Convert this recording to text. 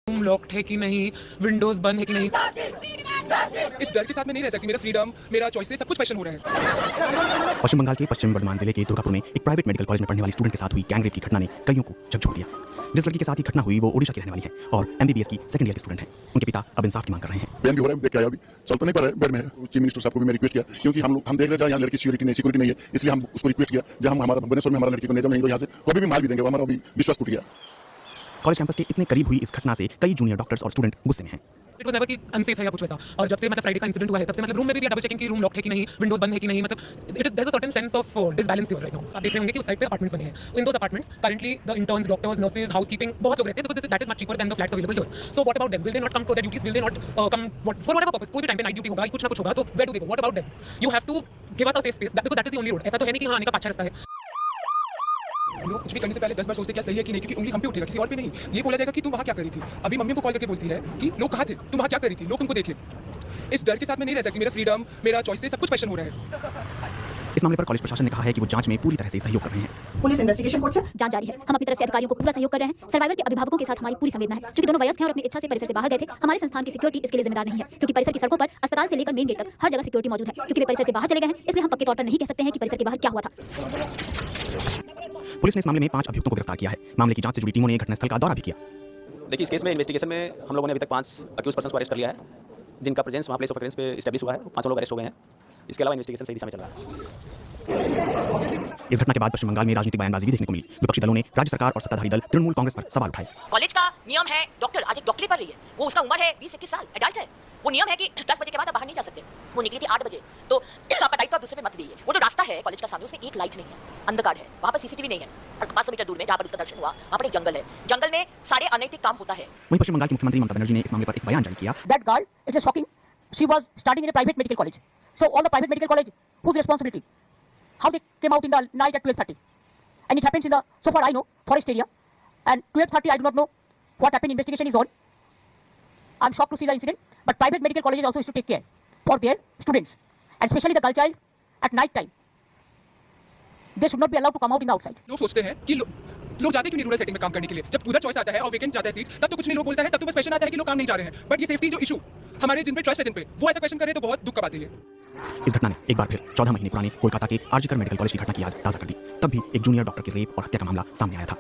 Room locked है कि नहीं, विंडोज बंद है कि नहीं। इस डर के साथ मैं नहीं रह सकती। मेरा फ्रीडम, मेरा चॉइसेस, सब कुछ क्वेश्चन हो रहा है। पश्चिम बंगाल के पश्चिम बर्धमान जिले के दुर्गापुर में एक प्राइवेट मेडिकल कॉलेज में पढ़ने वाली स्टूडेंट के साथ हुई गैंगरेप की घटना ने कईयों को झकझोर दिया। जिस लड़की के साथ ही घटना हुई वो ओडिशा की रहने वाली है और एमबीबीएस की सेकंड ईयर की स्टूडेंट है। उनके पिता अब इंसाफ की मांग कर रहे हैं। बयान भी हो रहा है, देख के आया, अभी चल तो नहीं पा रहा है, बेड में है। चीफ मिनिस्टर साहब को भी मैं रिक्वेस्ट किया, क्योंकि हम देख रहे थे यहाँ लड़की सिक्योरिटी नहीं है, इसलिए हम उसको रिक्वेस्ट किया जब हम हमारा भुवनेश्वर में हमारा लड़की को ले जाओ, नहीं तो यहाँ से कभी भी मार भी देंगे। वो हमारा अभी विश्वास टूट गया। कॉलेज कैंपस के इतने करीब हुई इस घटना से कई जूनियर डॉक्टर्स और स्टूडेंट गुस्से में हैं। इट वाज नेवर कि अनसेफ है या कुछ वैसा। और जब से मतलब फ्राइडे का इंसिडेंट हुआ है तब से मतलब रूम में भी डबल चेकिंग की रूम लॉक है कि नहीं, विंडोज बंद है कि नहीं। मतलब it there is a certain sense of disbalance here right now. आप देख रहे होंगे कि उस साइड पे अपार्टमेंट्स बने हैं। In those apartments currently the interns, doctors, nurses, housekeeping बहुत लोग रहते हैं, because that is much cheaper than the flats available here. So what about them? Will they not come for their duties? Will they not come for whatever purpose? कोई भी time पे night duty होगा, कुछ ना कुछ होगा, तो where do they go? What about them? You have to give us a safe space, because that is the only road. ऐसा तो है नहीं कि हां आने का पाछा रास्ता है। लोग कुछ भी करने से पहले 10 बार सोचते क्या सही है कि नहीं, क्योंकि उंगली हम पे उठेगा, किसी और पे नहीं। ये बोला जाएगा कि तुम वहाँ क्या कर रही थी। अभी मम्मी को कॉल करके बोलती है कि लोग कहाँ थे, तुम वहाँ क्या कर रही थी, लोग तुमको देखे। इस डर के साथ मैं नहीं रह सकती। मेरा फ्रीडम, मेरा चॉइसेस, सब कुछ क्वेश्चन हो रहा है। इस मामले पर कॉलेज प्रशासन ने कहा है कि वो जांच में पूरी तरह से सहयोग कर रहे हैं। पुलिस इन्वेस्टिगेशन करছে। जांच जारी है। हम अपनी तरफ से अधिकारियों को पूरा सहयोग कर रहे हैं। सर्वाइवर के अभिभावकों के साथ हमारी पूरी संवेदना है। क्योंकि दोनों वयस्क हैं और अपनी इच्छा से परिसर से बाहर गए थे। हमारे संस्थान की सिक्योरिटी इसके लिए जिम्मेदार नहीं है, क्योंकि परिसर की सड़कों पर अस्पताल से लेकर मेन गेट तक हर जगह सिक्योरिटी मौजूद है। क्योंकि वे परिसर से बाहर चले गए हैं, इसलिए हम पक्के तौर पर नहीं कह सकते हैं कि परिसर के बाहर क्या हुआ था। पुलिस ने इस मामले में 5 अभियुक्तों को गिरफ्तार किया है। मामले की जांच से जुड़ी टीमों ने घटनास्थल का दौरा भी किया। देखिए, इस केस में इन्वेस्टिगेशन में हम लोगों ने अभी तक 5 अक्यूज पर्सन्स को अरेस्ट कर लिया है, जिनका प्रेजेंस वहाँ प्लेस ऑफ ऑकरेंस पे एस्टैब्लिश हुआ है। 5 लोग अरेस्ट हो गए हैं। इसके अलावा इन्वेस्टिगेशन सही दिशा में चल रहा है। इस घटना के बाद पश्चिम बंगाल में राजनीतिक बयानबाजी भी देखने को मिली। विपक्षी दलों ने राज्य सरकार और सत्ताधारी दल तृणमूल कांग्रेस पर सवाल उठाए। कॉलेज का नियम है, डॉक्टर आज एक डॉक्टरी पढ़ रही है, वो उसका उम्र है 20-21 साल, एडल्ट है। वो नियम है कि 10 बजे के बाद आप बाहर नहीं जा सकते। वो निकली थी 8 बजे, तो आपका दायित्व आप दूसरे पे मत दीजिए। वो जो रास्ता है कॉलेज का सामने, उसमें एक लाइट नहीं है, अंधकार है, वहाँ पर सीसीटीवी नहीं है। और 500 मीटर दूर में जहाँ पर उसका दर्शन हुआ, वहाँ पर एक जंगल है। जंगल में सारे अनैतिक काम होता है। वहीं पश्चिम बंगाल की मुख्यमंत्री ममता बनर्जी ने इस मामले पर एक बयान जारी किया। That girl, it is shocking. She was studying in a private medical college. So all the private medical college, whose responsibility? How they came out in the night at 12:30? And it happens in the, so far I know, forest area. And 12:30, I do not know what happened. Investigation is on. I'm shocked to see the incident. But private medical colleges also is to take care for their students, and especially the girl child at night time. They should not be allowed to come out in the outside. लोग सोचते हैं कि लोग जाते क्यों नहीं rural setting में काम करने के लिए। जब उधर चॉइस आता है और वेकेंट जाता है सीट, तब तो कुछ नहीं लोग बोलता है, तब तो बस क्वेश्चन आता है कि लोग काम नहीं जा रहे हैं। बट ये सेफ्टी जो इशू हमारे जिन पे ट्रस्ट है, जिन पे वो ऐसा क्वेश्चन करे तो बहुत दुख का बात है ये। इस घटना ने एक बार फिर 14 महीने पुराने कोलकाता के आरजीकर मेडिकल कॉलेज की घटना की याद ताज़ा कर दी। तब भी एक जूनियर डॉक्टर के रेप और हत्या का मामला सामने आया था।